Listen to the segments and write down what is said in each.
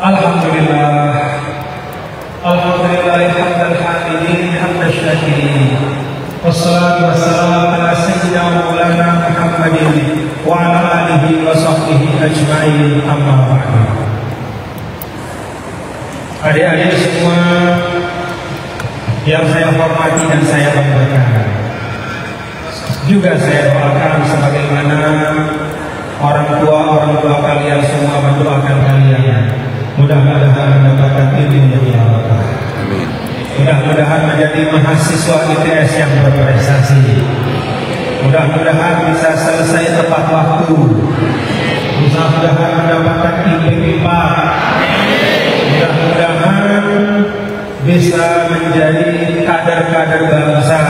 Alhamdulillah, alhamdulillah hamdal hamidin hamdal syakirin. Wassalatu wassalamu ala sayyidina maulana Muhammadin wa ala alihi wa sahbihi ajma'in, amma ba'du. Adik-adik semua yang saya hormati dan saya banggakan, juga saya doakan sebagaimana orang tua kalian semua mendoakan kalian, mudah-mudahan mendapatkan ilmu yang barokah. Mudah-mudahan menjadi mahasiswa ITS yang berprestasi. Mudah-mudahan bisa selesai tepat waktu. Mudah-mudahan mendapatkan IP 4. Mudah-mudahan bisa menjadi kader-kader bangsa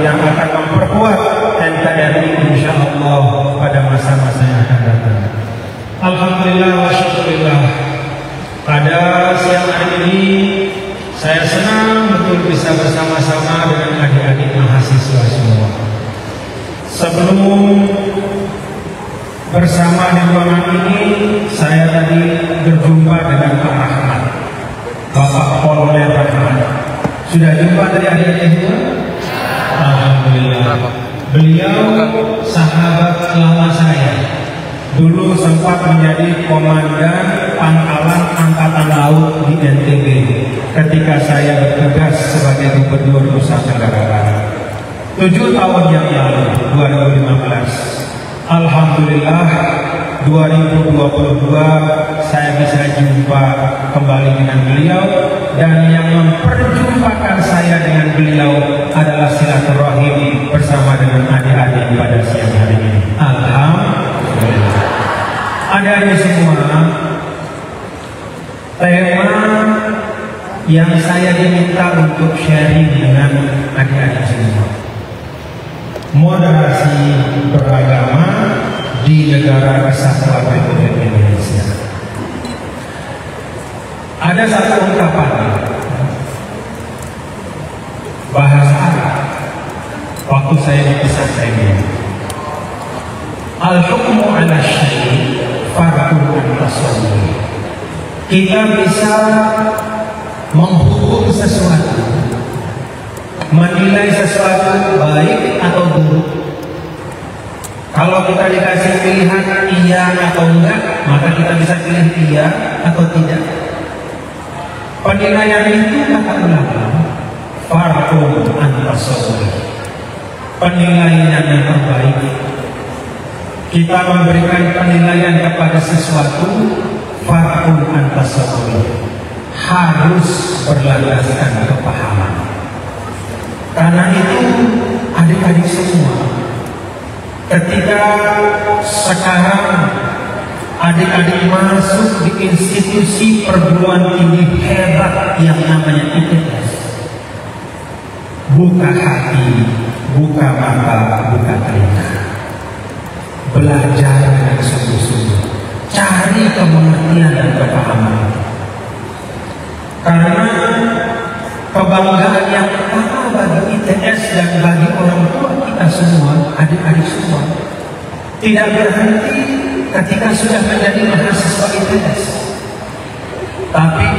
yang akan memperkuat NKRI insyaallah pada masa-masa yang akan datang. Alhamdulillah wa syukurillah. Pada siang hari ini saya senang betul bisa bersama-sama dengan adik-adik mahasiswa semua. Sebelum bersama di ruangan ini, saya tadi berjumpa dengan Pak Rahmat, Bapak Kolonel Rahmat. Sudah jumpa tadi adik-adik semua? Alhamdulillah. Beliau sahabat lama saya. Dulu sempat menjadi komandan Pangkalan Angkatan Laut di NTB ketika saya bertugas sebagai Gubernur Nusa Tenggara Barat 7 tahun yang lalu, 2015. Alhamdulillah 2022 saya bisa jumpa kembali dengan beliau, dan yang memperjumpakan saya dengan beliau adalah silaturahim bersama dengan adik-adik pada siang hari ini. Alhamdulillah. Adik-adik semua, tema yang saya diminta untuk sharing dengan adik-adik semua, moderasi beragama di negara kesatuan Republik Indonesia. Ada satu ungkapan bahasa Arab waktu saya di pesantren, al-hukmu ala syai' fardun an-tasawwur. Kita bisa menghukum sesuatu, menilai sesuatu baik atau buruk. Kalau kita dikasih pilihan iya atau enggak, maka kita bisa pilih iya atau tidak. Penilaian itu kata ulama fardun an-tasawwur, penilaian yang terbaik. Kita memberikan penilaian kepada sesuatu fardun an-tasawwur, harus berlandaskan kepahaman. Karena itu adik-adik semua, ketika sekarang adik-adik masuk di institusi perguruan tinggi hebat yang namanya ITS, buka hati, buka mata, buka telinga, belajar dengan sungguh-sungguh, cari kemengertian dan kepahaman. Karena kebanggaan yang pertama bagi ITS dan bagi orang tua kita semua, adik-adik semua, tidak berhenti ketika sudah menjadi mahasiswa ITS, tapi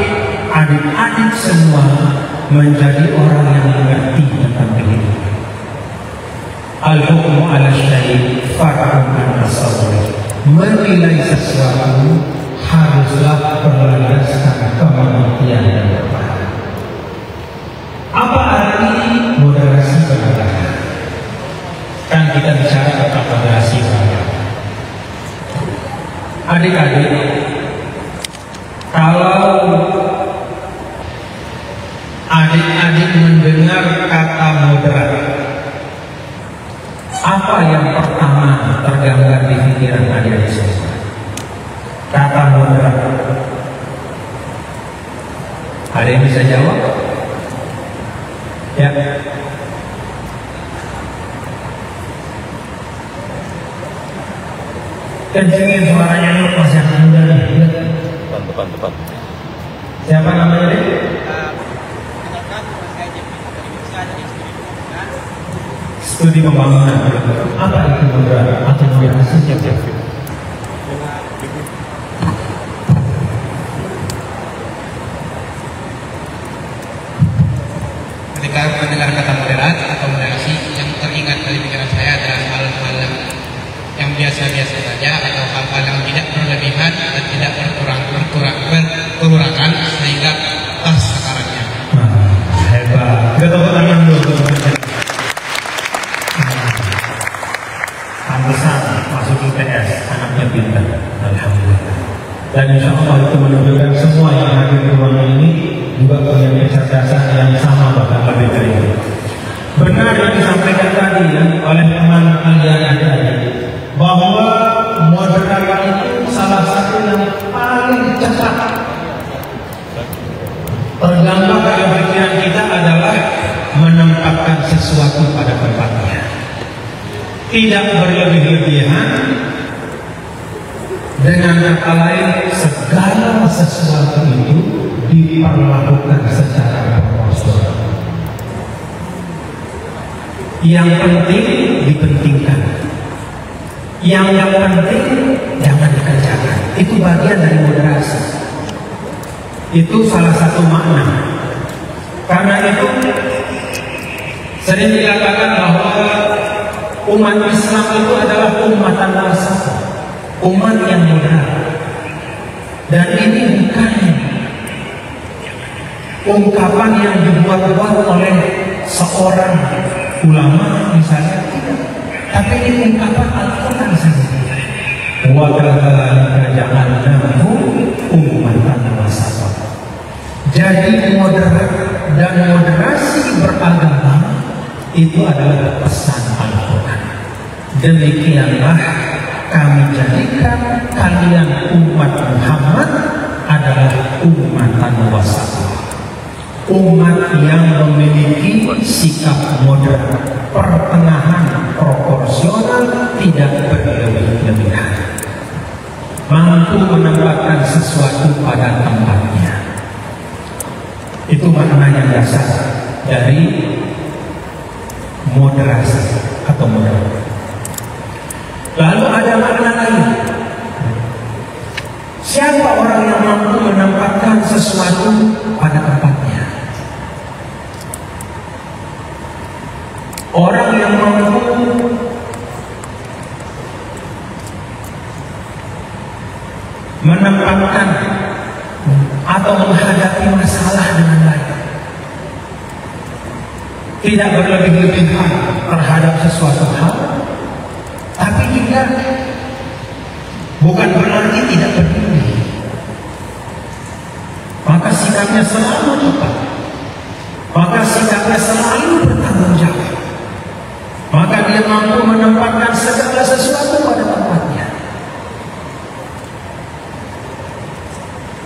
adik-adik semua menjadi orang yang mengerti tentang kehidupan. Al-hukmu ala syai' fardun an-tasawwur, menilai sesuatu haruslah berlandaskan kemengertian dan kepahaman. Apa arti moderasi beragama? Kan kita bicara tentang moderasi beragama. Adik-adik, kalau adik-adik mendengar kata moderat, apa yang pertama tergambar di pikiran adik-adik semua? Kata moderat. Ada yang bisa jawab? Ya. Kencengin suaranya yuk, Mas yang muda nih. Depan. Siapa namanya nih? Studi pembangunan. Apa itu moderat atau moderasi? mendengar kata moderat atau moderasi, yang teringat dari pikiran saya adalah hal-hal yang biasa-biasa saja atau hal-hal yang tidak berlebihan dan tidak berkurangan sehingga pas sasarannya. Hebat. Kita tepuk tangan dulu. Pantesan masuk ITS, anaknya pintar. Alhamdulillah. Dan insya Allah itu menunjukkan semua yang hadir di ruangan ini juga punya kecerdasan yang sama bahkan lebih dari itu. Benar yang disampaikan tadi oleh teman kalian tadi, bahwa moderat itu salah satu yang paling cepat tergambar dalam pikiran kita adalah menempatkan sesuatu pada tempatnya, tidak berlebih-lebihan. Dengan kata lain, segala sesuatu itu diperlakukan secara proporsional. Yang penting dipentingkan, yang penting jangan dikerjakan. Itu bagian dari moderasi. Itu salah satu makna. Karena itu sering dikatakan bahwa umat Islam itu adalah umatan wasat, umat yang moderat. Dan ini bukan ungkapan yang dibuat-buat oleh seorang ulama misalnya, tapi ini ungkapan Al-Quran sendiri. Wa kadzalika ja'alnahu ummatan wasatan. Jadi moderat dan moderasi beragama itu adalah pesan Al-Quran. Demikianlah kami jadikan kalian umat Muhammad adalah ummatan wasatan, umat yang memiliki sikap moderat, pertengahan, proporsional, tidak berlebih-lebihan, mampu menempatkan sesuatu pada tempatnya. Itu makna yang dasar dari moderasi atau moderat. Lalu ada makna lain. Siapa orang yang mampu menempatkan sesuatu pada tempatnya? Orang yang mampu menempatkan atau menghadapi masalah dengan baik, tidak berlebih-lebihan terhadap sesuatu hal, tapi juga bukan berarti tidak peduli. Maka sikapnya selalu tepat, maka sikapnya selalu bertanggung jawab, maka dia mampu menempatkan segala sesuatu pada tempatnya.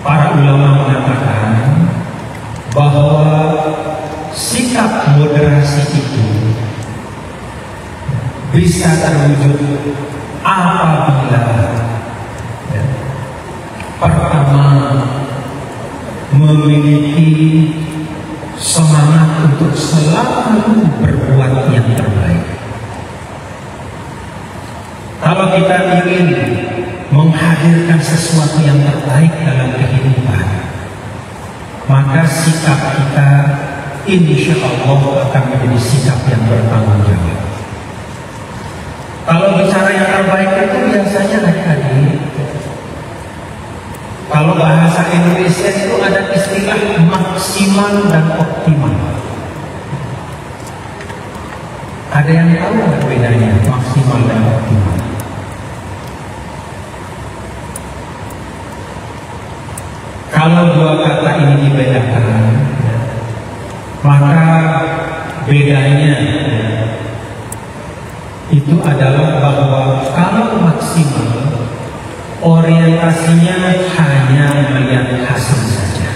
Para ulama mengatakan bahwa sikap moderasi itu bisa terwujud apabila pertama memiliki semangat untuk selalu berbuat yang terbaik. Kalau kita ingin menghadirkan sesuatu yang terbaik dalam kehidupan, maka sikap kita insya Allah akan menjadi sikap yang bertanggung jawab. Kalau bicara yang terbaik itu biasanya adik-adik, kalau bahasa Indonesia itu ada istilah maksimal dan optimal. Ada yang tahu nggak bedanya maksimal dan optimal? Kalau dua kata ini dibedakan, maka bedanya itu adalah bahwa kalau maksimal orientasinya hanya melihat hasil saja.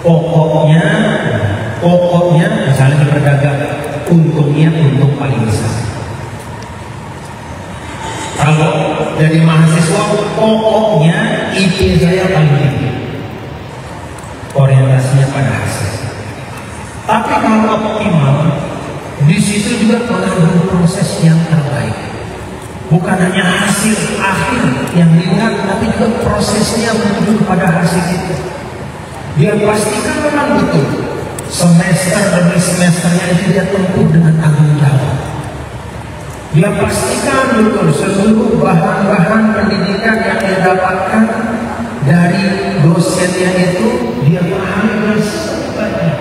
Pokoknya misalnya berdagang, untungnya untung paling besar. Kalau dari mahasiswa, pokoknya IP saya paling tinggi. Orientasinya pada hasil. Tapi kalau optimal, di situ juga mengandung proses yang terbaik. Bukan hanya hasil akhir yang dilihat, tapi juga prosesnya menuju pada hasil itu. Dia pastikan memang betul semester demi semesternya itu dia tempuh dengan tanggung jawab. Dia pastikan betul seluruh bahan-bahan pendidikan yang dia dapatkan dari dosennya itu dia pahami dengan sebaik-baiknya.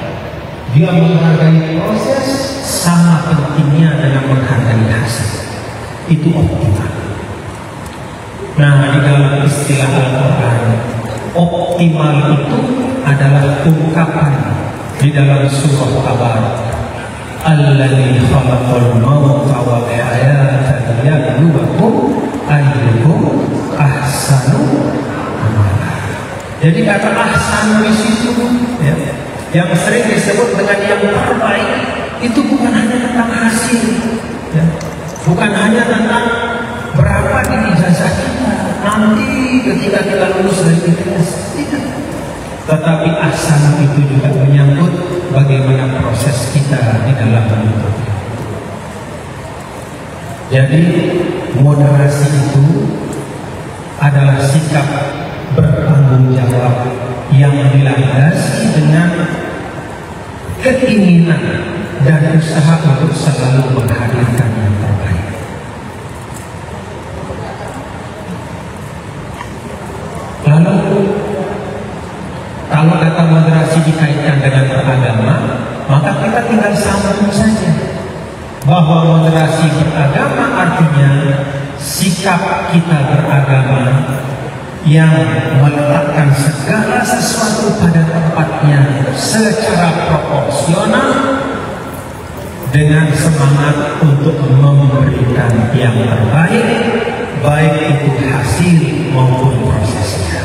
Dia menghargai proses sama pentingnya dengan menghargai hasil. Itu optimal. Nah, di dalam istilah Al-Quran, optimal itu adalah ungkapan di dalam surah Tabarak, alladzi khalaqal mauta wal hayata liyabluwakum ayyukum ahsanu amala. Jadi kata ahsan di situ ya, yang sering disebut dengan yang terbaik itu bukan hanya tentang hasil ya. Bukan hanya tentang berapa di ijazah kita nanti ketika kita lulus dari ITS, tidak. Tetapi ahsan itu juga menyangkut bagaimana proses kita di dalam menuntut. Jadi moderasi itu adalah sikap bertanggung jawab yang dilandasi dengan keinginan dan usaha untuk selalu menghadirkan yang terbaik. Lalu kalau kata moderasi dikaitkan dengan beragama, maka kita tinggal sambung saja bahwa moderasi beragama artinya sikap kita beragama yang meletakkan segala sesuatu pada tempatnya secara proporsional dengan semangat untuk memberikan yang terbaik, baik itu hasil maupun prosesnya.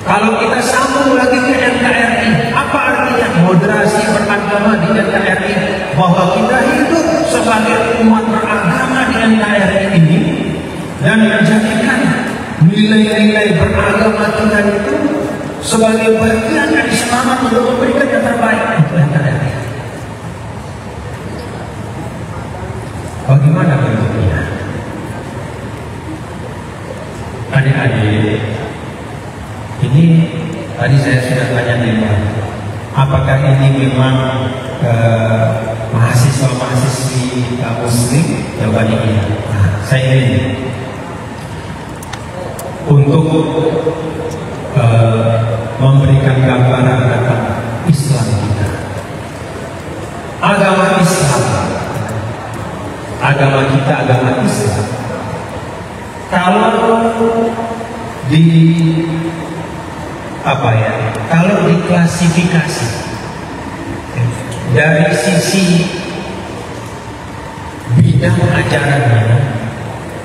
Kalau kita sambung lagi ke NKRI, apa artinya moderasi beragama di NKRI? Bahwa kita hidup sebagai umat beragama di NKRI ini dan menjadikan nilai-nilai beragama kita itu sebagai bagian dari semangat untuk memberikan yang terbaik untuk NKRI. Bagaimana bentuknya? Adik-adik, ini tadi saya sudah tanya di luar, apakah ini memang mahasiswa-mahasiswi muslim? Jawabannya iya. Nah, saya ingin untuk memberikan gambaran tentang Islam kita. Agama Islam, agama kita agama Islam. Kalau kalau diklasifikasi dari sisi bidang ajarannya,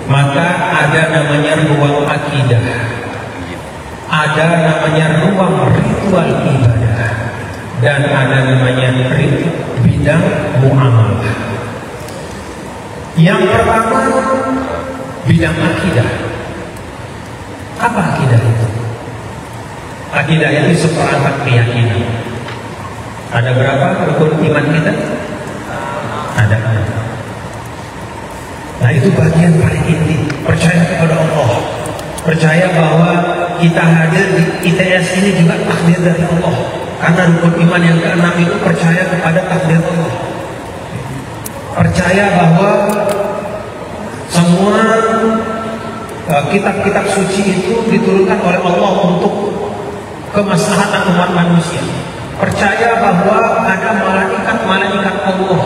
maka ada namanya ruang akidah, ada namanya ruang ritual ibadah, dan ada namanya bidang muamalah. Yang pertama, bidang akidah. Apa akidah itu? Akidah itu seperangkat keyakinan. Ada berapa rukun iman kita? Ada. Nah, itu bagian paling inti. Percaya kepada Allah, percaya bahwa kita hadir di ITS ini juga takdir dari Allah. Karena rukun iman yang keenam itu percaya kepada takdir Allah. Percaya bahwa semua kitab-kitab suci itu diturunkan oleh Allah untuk kemaslahatan umat manusia. Percaya bahwa ada malaikat-malaikat Allah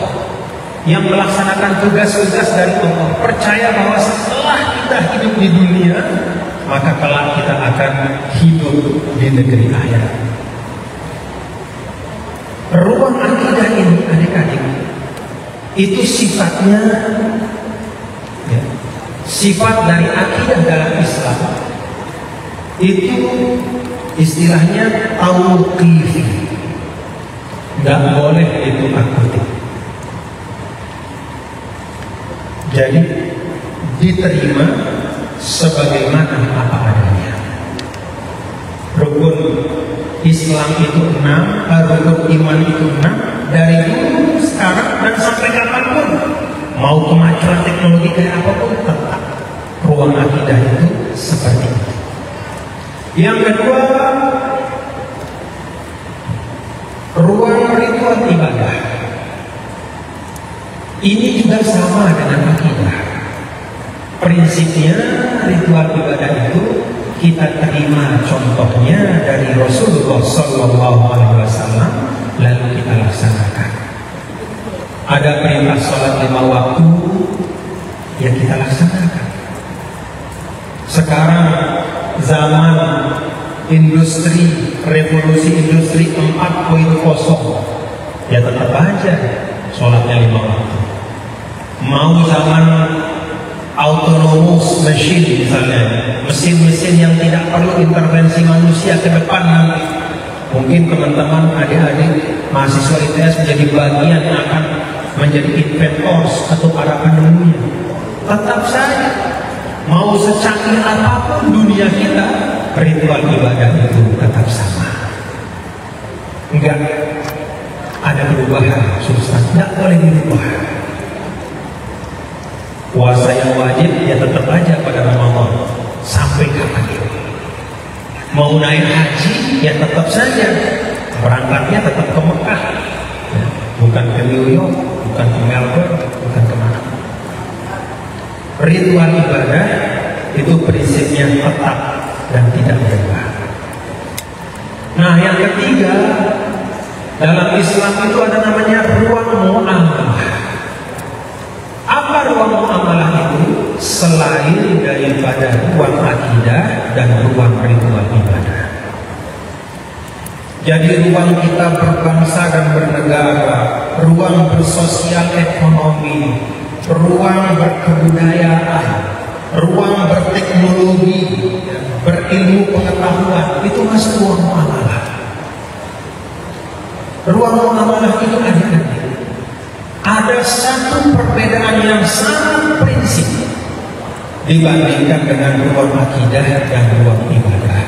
yang melaksanakan tugas-tugas dari Allah. Percaya bahwa setelah kita hidup di dunia, maka kelak kita akan hidup di negeri akhirat. Ruang akidah ini, adik-adik, itu sifatnya ya, sifat dari akidah dalam Islam itu istilahnya tauqifi, nggak boleh itu akutif. Jadi diterima sebagaimana apa adanya. Rukun Islam itu 6, rukun iman itu 6, dari dulu sekarang dan sampai kapanpun, mau kemajuan teknologi kayak apapun, tetap ruang akidah itu seperti itu. Yang kedua, ruang ritual ritual ibadah ini juga sama dengan akidah. Prinsipnya ritual ibadah itu kita terima contohnya dari Rasulullah SAW, lalu kita laksanakan. Ada perintah sholat 5 waktu, ya kita laksanakan. Sekarang zaman industri, revolusi industri 4.0, ya tetap aja sholatnya 5 waktu. Mau zaman autonomous machine misalnya, mesin-mesin yang tidak perlu intervensi manusia ke depan nanti, mungkin teman-teman adik-adik mahasiswa ITS menjadi bagian akan menjadi inventors atau para penemunya. Tetap saja mau secanggih apapun dunia kita, ritual ibadah itu tetap sama. Enggak ada perubahan substansi, tidak boleh dirubah. Puasa yang wajib ya tetap aja pada Ramadan sampai kapan itu. Mau naik haji ya tetap saja berangkatnya tetap ke Mekah, ya, bukan ke New York, bukan ke Melbourne, bukan kemana. Ritual ibadah itu prinsipnya tetap dan tidak berubah. Nah, yang ketiga, dalam Islam itu ada namanya ruang muamalah. Apa ruang muamalah itu? Selain daripada ruang akidah dan ruang ritual ibadah. Jadi ruang kita berbangsa dan bernegara, ruang bersosial ekonomi, ruang berkebudayaan, ruang berteknologi, berilmu pengetahuan, itu masuk ruang muamalah. Ruang muamalah itu ada satu perbedaan yang sangat prinsip dibandingkan dengan ruang akidah dan ruang ibadah.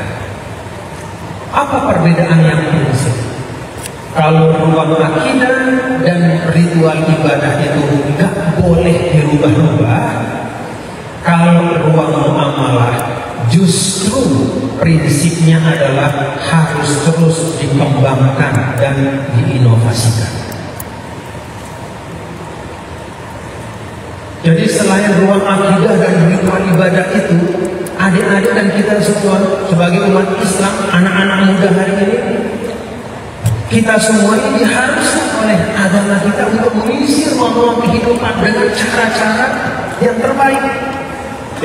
Apa perbedaan yang prinsip? Kalau ruang akidah dan ritual ibadah itu nggak boleh dirubah-rubah, kalau ruang muamalah justru prinsipnya adalah harus terus dikembangkan dan diinovasikan. Jadi selain ruang akidah dan ritual ibadah itu, adik-adik dan kita semua sebagai umat Islam, anak-anak muda hari ini, kita semua ini diharuskan oleh agama kita untuk mengisi ruang kehidupan dengan cara-cara yang terbaik,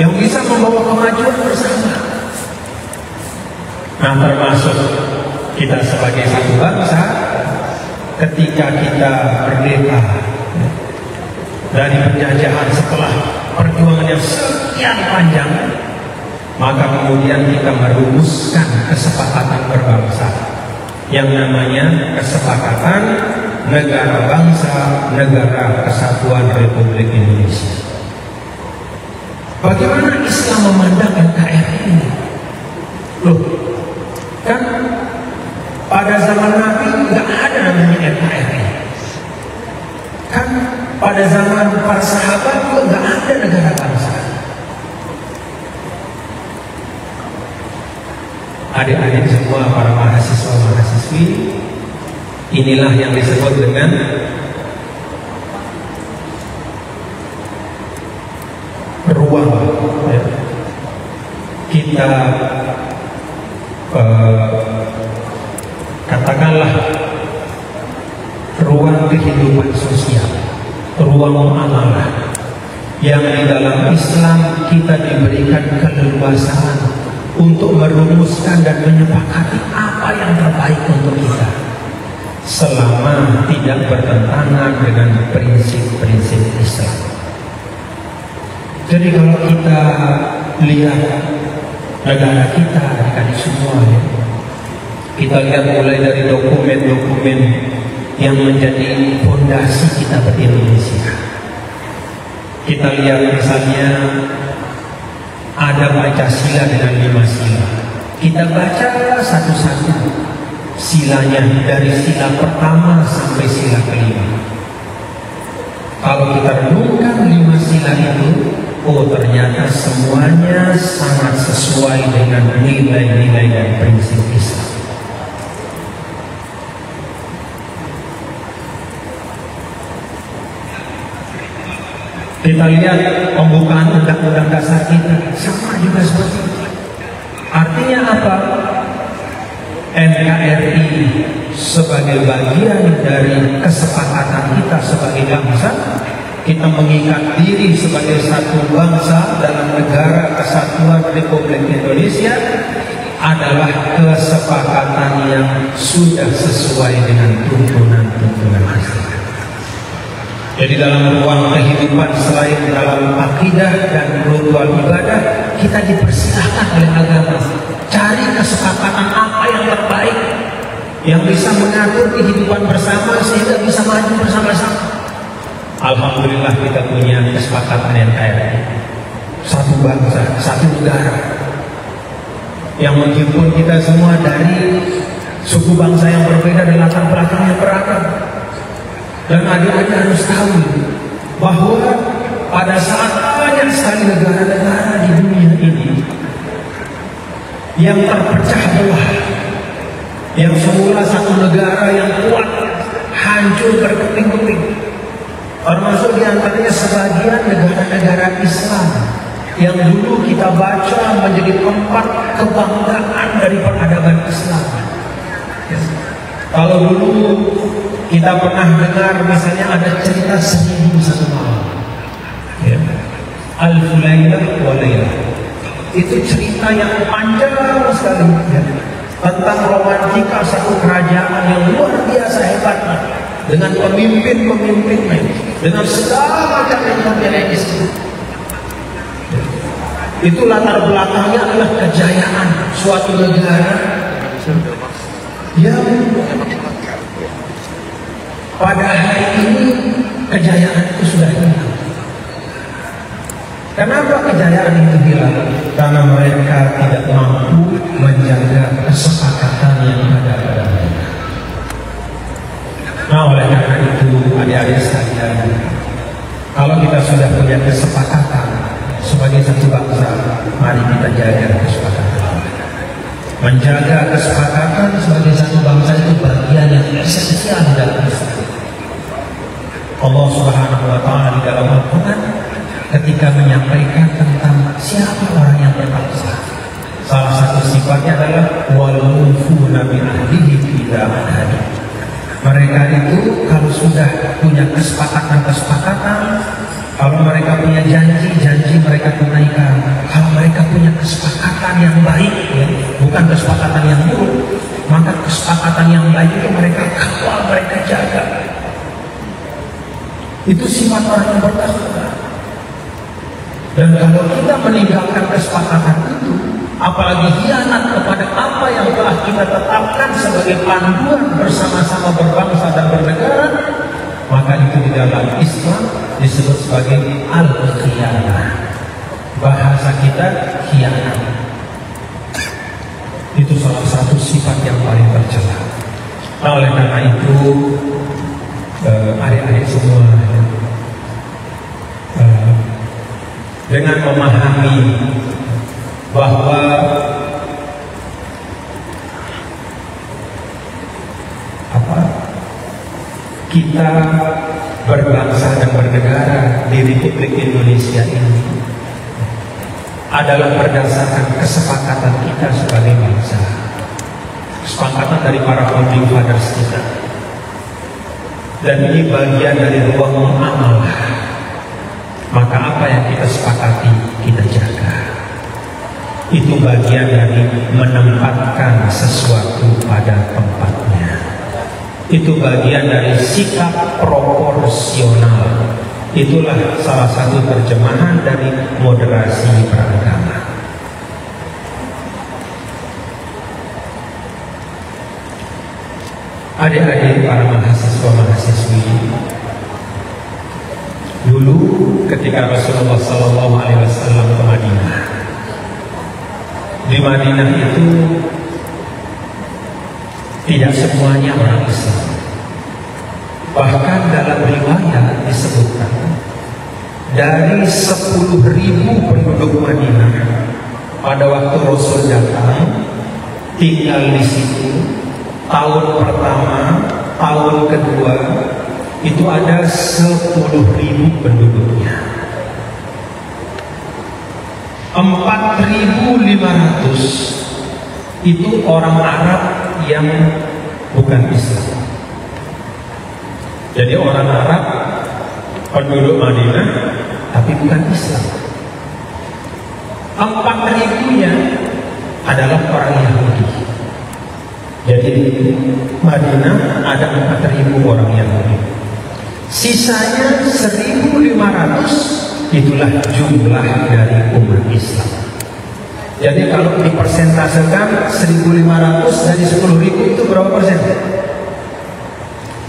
yang bisa membawa kemajuan bersama. Nah, termasuk kita sebagai satu bangsa, ketika kita merdeka dari penjajahan setelah perjuangan yang sekian panjang, maka kemudian kita merumuskan kesepakatan berbangsa yang namanya Kesepakatan Negara Bangsa Negara Kesatuan Republik Indonesia. Bagaimana Islam memandang NKRI ini? Loh, kan pada zaman Nabi nggak ada namanya NKRI. Kan pada zaman para sahabat juga nggak ada negara bangsa. Adik-adik semua, para mahasiswa-mahasiswi, inilah yang disebut dengan ruang, ya. Kita katakanlah ruang kehidupan sosial, ruang muamalah yang di dalam Islam kita diberikan keleluasaan untuk merumuskan dan menyepakati apa yang terbaik untuk kita selama tidak bertentangan dengan prinsip-prinsip Islam. Jadi kalau kita lihat negara kita, adik-adik semua, ya, kita lihat mulai dari dokumen-dokumen yang menjadi fondasi kita berindonesia. Kita lihat misalnya ada Pancasila dengan 5 sila. Kita baca satu-satu silanya dari sila pertama sampai sila kelima. Kalau kita renungkan 5 sila itu, oh ternyata semuanya sangat sesuai dengan nilai-nilai dan prinsip Islam. Kita lihat pembukaan undang-undang dasar kita sama juga seperti itu. Artinya apa? NKRI sebagai bagian dari kesepakatan kita sebagai bangsa, kita mengikat diri sebagai satu bangsa dalam negara kesatuan Republik Indonesia adalah kesepakatan yang sudah sesuai dengan tuntunan-tuntunan Islam. Jadi dalam ruang kehidupan selain dalam akidah dan ritual ibadah, kita dipersilahkan oleh agama cari kesepakatan apa yang terbaik yang bisa mengatur kehidupan bersama sehingga bisa maju bersama-sama. Alhamdulillah kita punya kesepakatan yang kaya, satu bangsa, satu negara, yang meskipun kita semua dari suku bangsa yang berbeda dan latar belakang yang beragam. Dan adik-adik harus tahu bahwa pada saat banyak sekali negara-negara di dunia ini yang terpecah belah, yang semula satu negara yang kuat hancur berkeping-keping, termasuk diantaranya sebagian negara-negara Islam yang dulu kita baca menjadi tempat kebanggaan dari peradaban Islam. Kalau dulu kita pernah dengar misalnya ada cerita 1001 malam, ya. Alfu Lailah wa Lailah. Itu cerita yang panjang sekali, ya, tentang romantika satu kerajaan yang luar biasa hebatnya, dengan pemimpin-pemimpinnya, dengan segala macam yang itu. Itu latar belakangnya adalah kejayaan suatu negara yang pada hari ini kejayaan itu sudah hilang. Kenapa kejayaan itu hilang? Karena mereka tidak mampu menjaga kesepakatan yang ada pada mereka. Nah, oleh karena itu adik-adik sekalian, kalau kita sudah punya kesepakatan sebagai satu bangsa, mari kita jaga kesepakatan. Menjaga kesepakatan sebagai satu bangsa itu bagian yang esensial dalam Islam. Allah Subhanahu wa Ta'ala di dalam Al-Quran ketika menyampaikan tentang siapa orang yang berbangsa, salah satu sifatnya adalah wal-mufuna bi ahdihi idza ahadu. Mereka itu kalau sudah punya kesepakatan, kalau mereka punya janji mereka tunaikan. Kalau mereka punya kesepakatan yang baik, ya, bukan kesepakatan yang buruk, maka kesepakatan yang baik itu mereka kawal, mereka jaga. Itu sifat orang yang bertakwa. Dan kalau kita meninggalkan kesepakatan itu, apalagi khianat kepada apa yang telah kita tetapkan sebagai panduan bersama-sama berbangsa dan bernegara, maka itu di dalam Islam disebut sebagai al-khianah. Bahasa kita khianat. Itu salah satu sifat yang paling tercela. Nah, oleh karena itu adik-adik semua, dengan memahami bahwa kita berbangsa dan bernegara di Republik Indonesia ini adalah berdasarkan kesepakatan kita sebagai bangsa, kesepakatan dari para founding fathers kita, dan ini bagian dari ruang muamalah. Maka apa yang kita sepakati kita jaga. Itu bagian dari menempatkan sesuatu pada tempatnya. Itu bagian dari sikap proporsional. Itulah salah satu terjemahan dari moderasi beragama. Adik-adik para mahasiswa-mahasiswi, dulu ketika Rasulullah SAW ke Madinah, di Madinah itu tidak semuanya orang Islam. Bahkan dalam riwayat disebutkan dari 10.000 penduduk Madinah pada waktu Rasul datang tinggal di situ, tahun pertama, tahun kedua itu ada 10.000 penduduknya. 4.500 itu orang Arab yang bukan Islam. Jadi orang Arab penduduk Madinah tapi bukan Islam. 4.000-nya adalah orang Yahudi. Jadi Madinah ada 4.000 orang Yahudi. Sisanya 1.500 itulah jumlah dari umat Islam. Jadi kalau dipersentasekan 1.500 dari 10.000 itu berapa persen?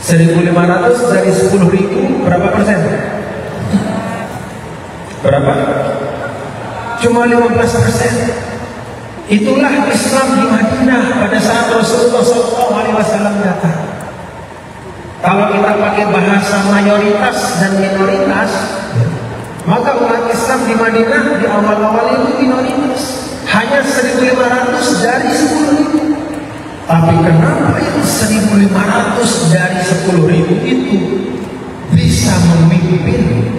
1.500 dari 10.000 berapa persen? Berapa? Cuma 15%. Itulah Islam di Madinah pada saat Rasulullah SAW datang. Kalau kita pakai bahasa mayoritas dan minoritas, maka umat Islam di Madinah di awal-awal itu minoritas, hanya 1.500 dari 10.000. Tapi kenapa yang 1.500 dari 10.000 itu bisa memimpin,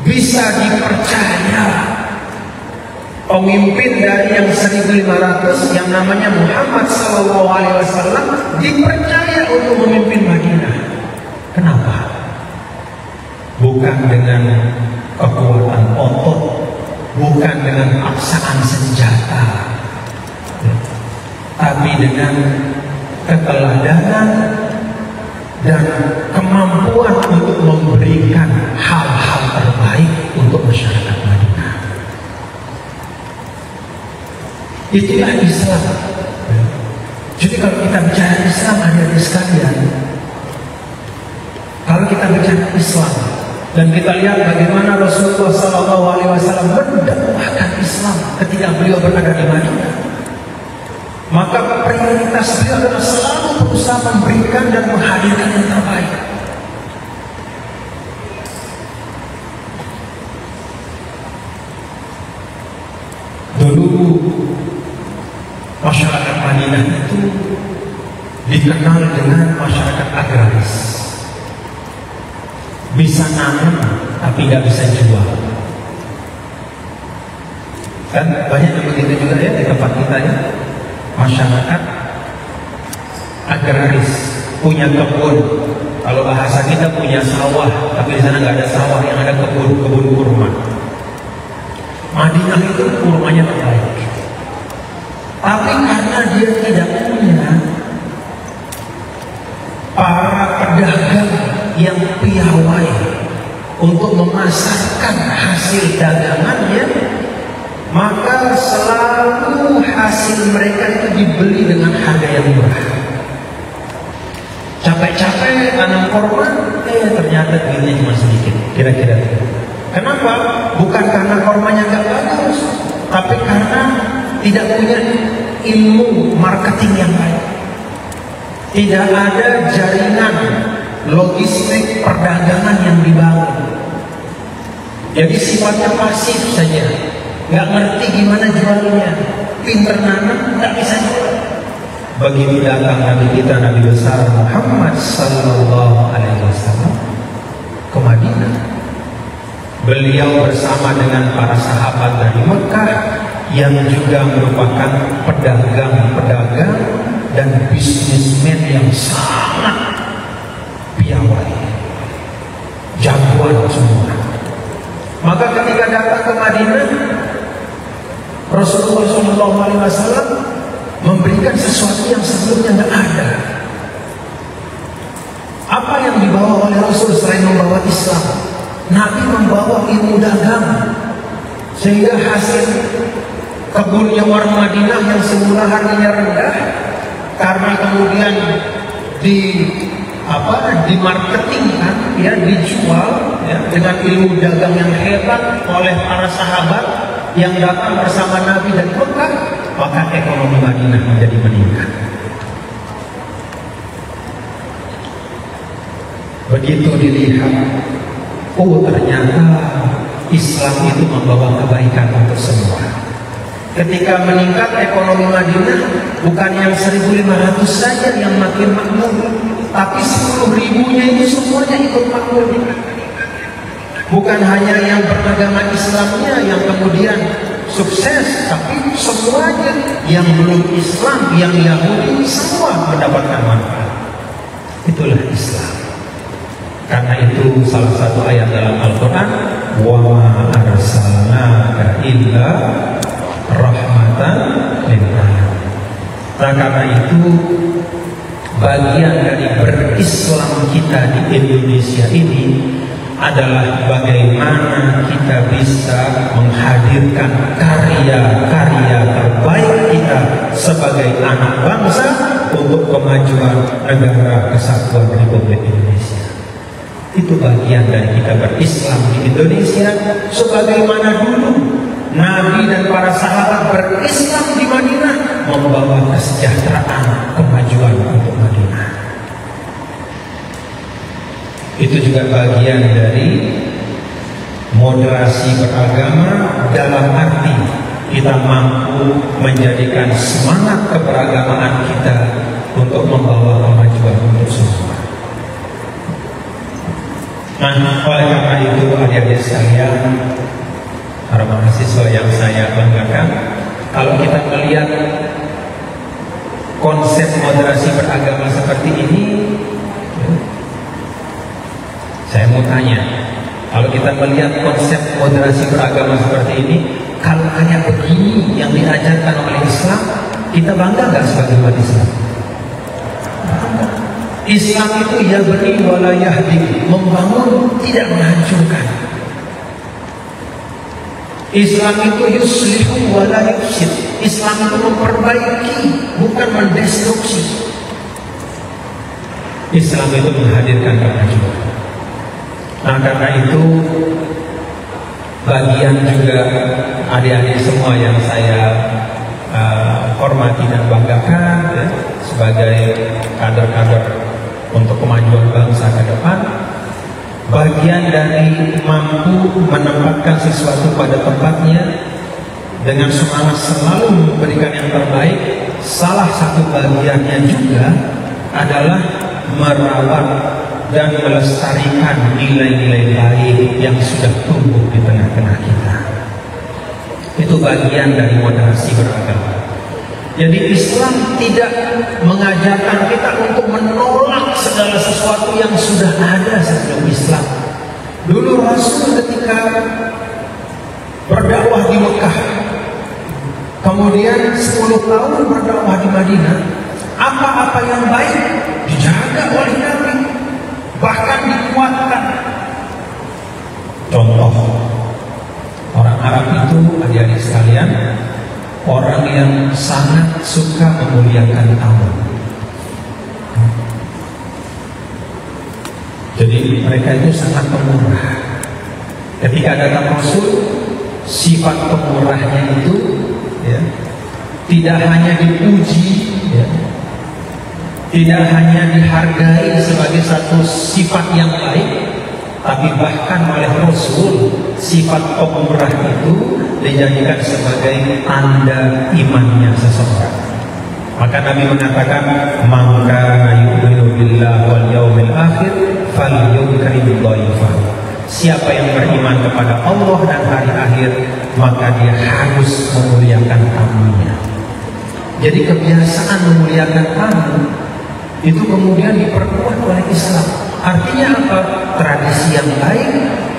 bisa dipercaya? Pemimpin dari yang 1.500 yang namanya Muhammad SAW dipercaya untuk memimpin Madinah. Kenapa? Bukan dengan kekuatan otot, bukan dengan paksaan senjata, tapi dengan keteladanan dan kemampuan untuk memberikan hal-hal terbaik untuk masyarakat Madinah. Itulah Islam. Jadi kalau kita bicara Islam, hadirin sekalian, kalau kita bicara Islam dan kita lihat bagaimana Rasulullah SAW mendakwahkan Islam ketika beliau berada di Madinah, maka prioritas beliau adalah selalu berusaha memberikan dan menghadirkan yang terbaik. Dulu masyarakat Madinah itu dikenal dengan masyarakat agraris, bisa nanam tapi nggak bisa jual. Kan banyak yang begitu juga ya di tempat kita ya. Masyarakat agraris, punya kebun. Kalau bahasa kita punya sawah, tapi di sana nggak ada sawah, yang ada kebun kurma. Madinah itu kurmanya terbaik. Tapi karena dia tidak punya para pedagang yang piawai untuk memasarkan hasil dagangannya, maka selalu hasil mereka itu dibeli dengan harga yang murah. Capek-capek tanam korma, ternyata duitnya cuma sedikit, kira-kira. Kenapa? Bukan karena kormanya nggak bagus, tapi karena tidak punya ilmu marketing yang baik. Tidak ada jaringan logistik perdagangan yang dibangun. Jadi sifatnya pasif saja, nggak ngerti gimana jualnya, pinter nanam nggak bisa jual. Begitu datang Nabi kita, Nabi besar Muhammad Sallallahu Alaihi Wasallam ke Madinah, beliau bersama dengan para sahabat dari Mekah yang juga merupakan pedagang-pedagang dan bisnismen yang sangat piawai, jagoan semua. Maka ketika datang ke Madinah, Rasulullah SAW memberikan sesuatu yang sebelumnya tidak ada. Apa yang dibawa oleh Rasul selain membawa Islam? Nabi membawa ilmu dagang, sehingga hasil kebunnya orang Madinah yang semula harganya rendah, karena kemudian dimarketingkan, ya, dijual ya, dengan ilmu dagang yang hebat oleh para sahabat yang datang bersama Nabi dari Mekah, maka ekonomi Madinah menjadi meningkat. Begitu dilihat, oh ternyata Islam itu membawa kebaikan untuk semua. Ketika meningkat ekonomi Madinah, bukan yang 1.500 saja yang makin makmur, tapi 10.000-nya itu semuanya ikut makmur. Bukan hanya yang beragama Islamnya yang kemudian sukses, tapi semuanya yang belum Islam, yang Yahudi, semua mendapatkan manfaat. Itulah Islam. Karena itu salah satu ayat dalam Al-Quran, wa ma arsalnaka illa rahmatan lil alamin. Nah, karena itu bagian dari berislam kita di Indonesia ini adalah bagaimana kita bisa menghadirkan karya-karya terbaik kita sebagai anak bangsa untuk kemajuan negara kesatuan Republik Indonesia. Itu bagian dari kita berislam di Indonesia, sebagaimana dulu Nabi dan para sahabat berislam di Madinah, membawa kesejahteraan, kemajuan untuk Madinah. Itu juga bagian dari moderasi beragama, dalam arti kita mampu menjadikan semangat keberagamaan kita untuk membawa kemajuan untuk semua. Nah, oleh karena itu adik-adik sekalian, para mahasiswa yang saya banggakan, kalau kita melihat konsep moderasi beragama seperti ini, saya mau tanya, kalau kita melihat konsep moderasi beragama seperti ini, kalau kayak begini yang diajarkan oleh Islam, kita bangga nggak sebagai umat Islam? Islam itu ya beri wala yahdi, membangun, tidak menghancurkan. Islam itu yuslihu wala yufsid. Islam itu memperbaiki, bukan mendestruksi. Islam itu menghadirkan kemajuan. Nah, karena itu bagian juga adik-adik semua yang saya hormati dan banggakan ya, sebagai kader-kader untuk kemajuan bangsa ke depan, bagian dari mampu menempatkan sesuatu pada tempatnya dengan semangat selalu memberikan yang terbaik. Salah satu bagiannya juga adalah merawat dan melestarikan nilai-nilai baik yang sudah tumbuh di tengah-tengah kita. Itu bagian dari moderasi beragama. Jadi Islam tidak mengajarkan kita untuk menolak segala sesuatu yang sudah ada sebelum Islam. Dulu Rasul ketika berdakwah di Mekah, kemudian 10 tahun berdakwah di Madinah, apa-apa yang baik dijaga oleh Nabi, bahkan dikuatkan. Contoh, orang Arab itu, adik-adik sekalian, orang yang sangat suka memuliakan tamu. Jadi mereka itu sangat pemurah. Ketika datang Rasul, sifat pemurahnya itu ya, tidak hanya dipuji ya, tidak hanya dihargai sebagai satu sifat yang baik, tapi bahkan oleh Rasul sifat pemurah itu dijadikan sebagai tanda imannya seseorang. Maka Nabi mengatakan, "Man kana yu'minu billahi wal yawmil akhir falyukrim dhaifahu." Siapa yang beriman kepada Allah dan hari akhir, maka dia harus memuliakan tamunya. Jadi kebiasaan memuliakan tamu itu kemudian diperkuat oleh Islam. Artinya apa? Tradisi yang baik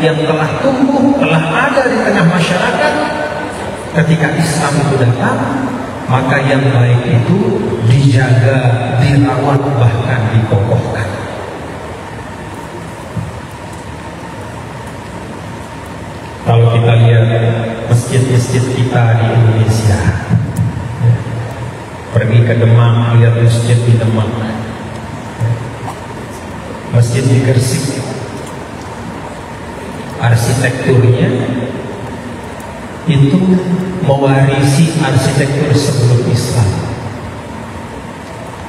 yang telah tumbuh, telah ada di tengah masyarakat. Ketika Islam itu datang, maka yang baik itu dijaga, dirawat, bahkan dikokohkan. Kalau kita lihat masjid-masjid kita di Indonesia, pergi ke Demang, lihat masjid di Demang, masjid di Gresik, arsitekturnya itu mewarisi arsitektur sebelum Islam.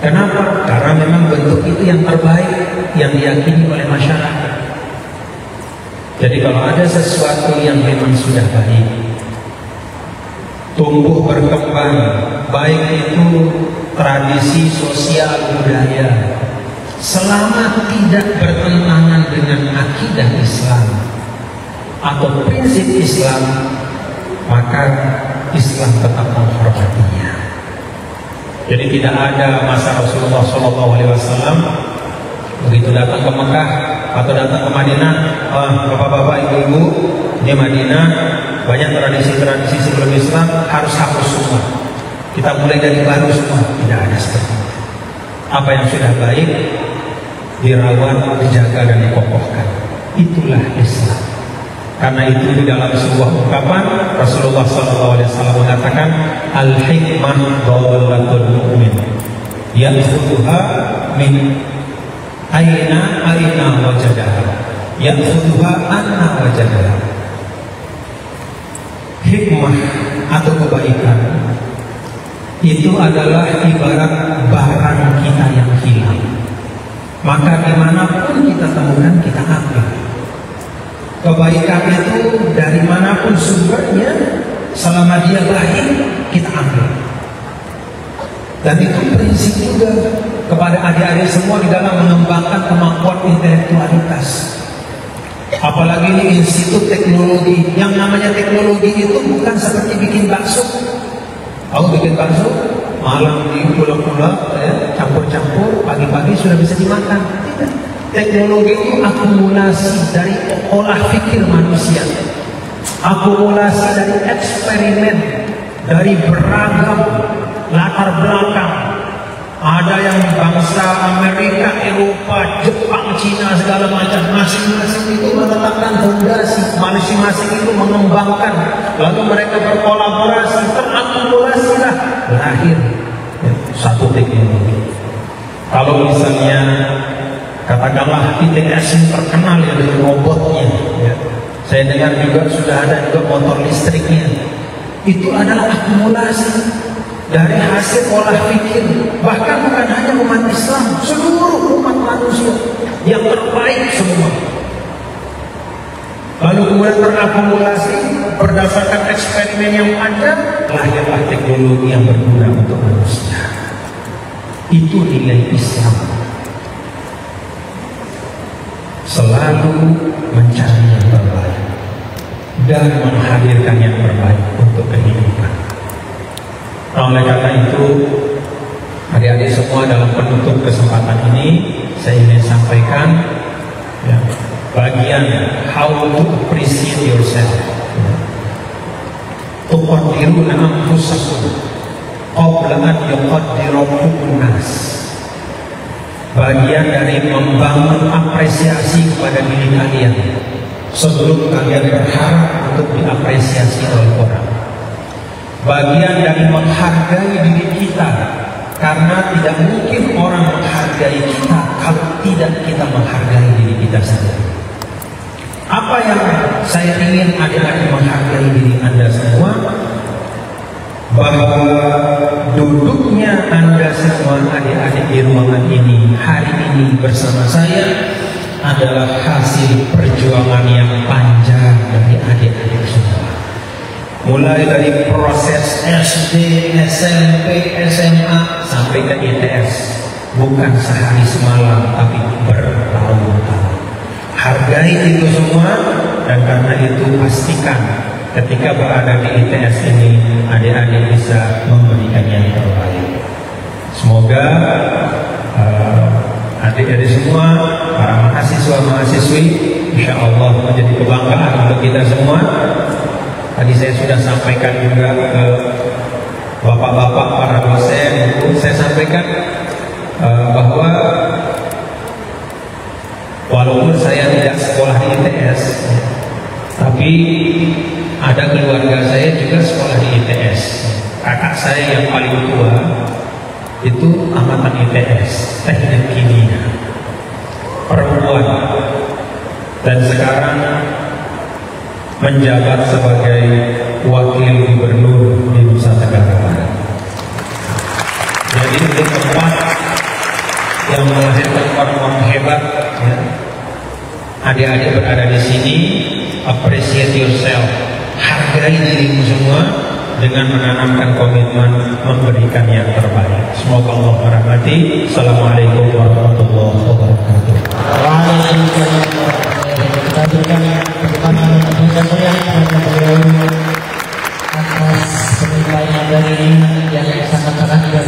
Kenapa? Karena memang bentuk itu yang terbaik yang diyakini oleh masyarakat. Jadi kalau ada sesuatu yang memang sudah baik, tumbuh berkembang, baik itu tradisi sosial budaya, selama tidak bertentangan dengan akidah Islam, atau prinsip Islam, maka Islam tetap menghormatinya. Jadi tidak ada masa Rasulullah SAW begitu datang ke Mekah atau datang ke Madinah, bapak-bapak, ibu-ibu, ini Madinah banyak tradisi-tradisi sebelum Islam, harus hapus semua. Kita mulai dari baru semua. Tidak ada seperti itu. Apa yang sudah baik dirawat, dijaga dan dikokohkan. Itulah Islam. Karena itu di dalam sebuah ungkapan Rasulullah SAW mengatakan, al-hikmah dawlatul mu'min ya'khudhuha min aina wajadaha ya'khudhuha anna wajadaha. Hikmah atau kebaikan itu adalah ibarat barang kita yang hilang, maka dimanapun kita temukan kita ambil. Kebaikan itu dari manapun sumbernya, selama dia baik kita ambil. Dan itu prinsip juga kepada adik-adik semua di dalam mengembangkan kemampuan intelektualitas. Apalagi ini institut teknologi. Yang namanya teknologi itu bukan seperti bikin bakso. Tahu bikin bakso? Malam diulek-ulek, campur-campur, pagi-pagi sudah bisa dimakan. Tidak. Teknologi itu akumulasi dari olah pikir manusia, akumulasi dari eksperimen, dari beragam latar belakang. Ada yang bangsa Amerika, Eropa, Jepang, Cina, segala macam. Masing-masing itu menetapkan fondasi, masing-masing itu mengembangkan. Lalu mereka berkolaborasi, terakumulasilah, lahir satu teknologi. Kalau misalnya katakanlah ITS yang terkenal ya dengan robotnya, ya. Saya dengar juga sudah ada juga motor listriknya. Itu adalah akumulasi dari hasil olah pikir, bahkan bukan hanya umat Islam, seluruh umat manusia yang terbaik semua. Lalu kemudian terakumulasi berdasarkan eksperimen yang ada, lahirlah teknologi yang berguna untuk manusia. Itu nilai Islam. Selalu mencari yang terbaik dan menghadirkan yang terbaik untuk kehidupan. Oleh karena itu, adik-adik semua, dalam penutup kesempatan ini saya ingin sampaikan ya, bagian how to appreciate yourself. Tuqaddiruna anfusakum qabla an yuqaddirukum nas. Bagian dari membangun apresiasi kepada diri kalian sebelum kalian berharap untuk diapresiasi oleh orang. Bagian dari menghargai diri kita, karena tidak mungkin orang menghargai kita kalau tidak kita menghargai diri kita sendiri. Apa yang saya ingin adik-adik menghargai diri Anda semua, bahwa duduknya Anda semua adik-adik di ruangan ini hari ini bersama saya adalah hasil perjuangan yang panjang dari adik-adik semua. Mulai dari proses SD, SMP, SMA sampai ke ITS, bukan sehari semalam tapi bertahun-tahun. Hargai itu semua, dan karena itu pastikan ketika berada di ITS ini adik-adik bisa memberikan yang terbaik. Semoga adik-adik semua, para mahasiswa-mahasiswi, insya Allah menjadi kebanggaan untuk kita semua. Tadi saya sudah sampaikan juga ke bapak-bapak para dosen, saya sampaikan bahwa walaupun saya tidak sekolah di ITS, tapi ada keluarga saya juga sekolah di ITS. Kakak saya yang paling tua itu amatan ITS, teknik kimia, perempuan, dan sekarang menjabat sebagai wakil gubernur di Nusa Tenggara Barat. Jadi itu tempat yang melahirkan orang-orang hebat. Ya. Adik-adik berada di sini, appreciate yourself, hargai dirimu semua dengan menanamkan komitmen memberikan yang terbaik. Semoga Allah merahmati. Assalamualaikum warahmatullahi wabarakatuh. Kita berikan tepuk tangan yang sangat-sangat luar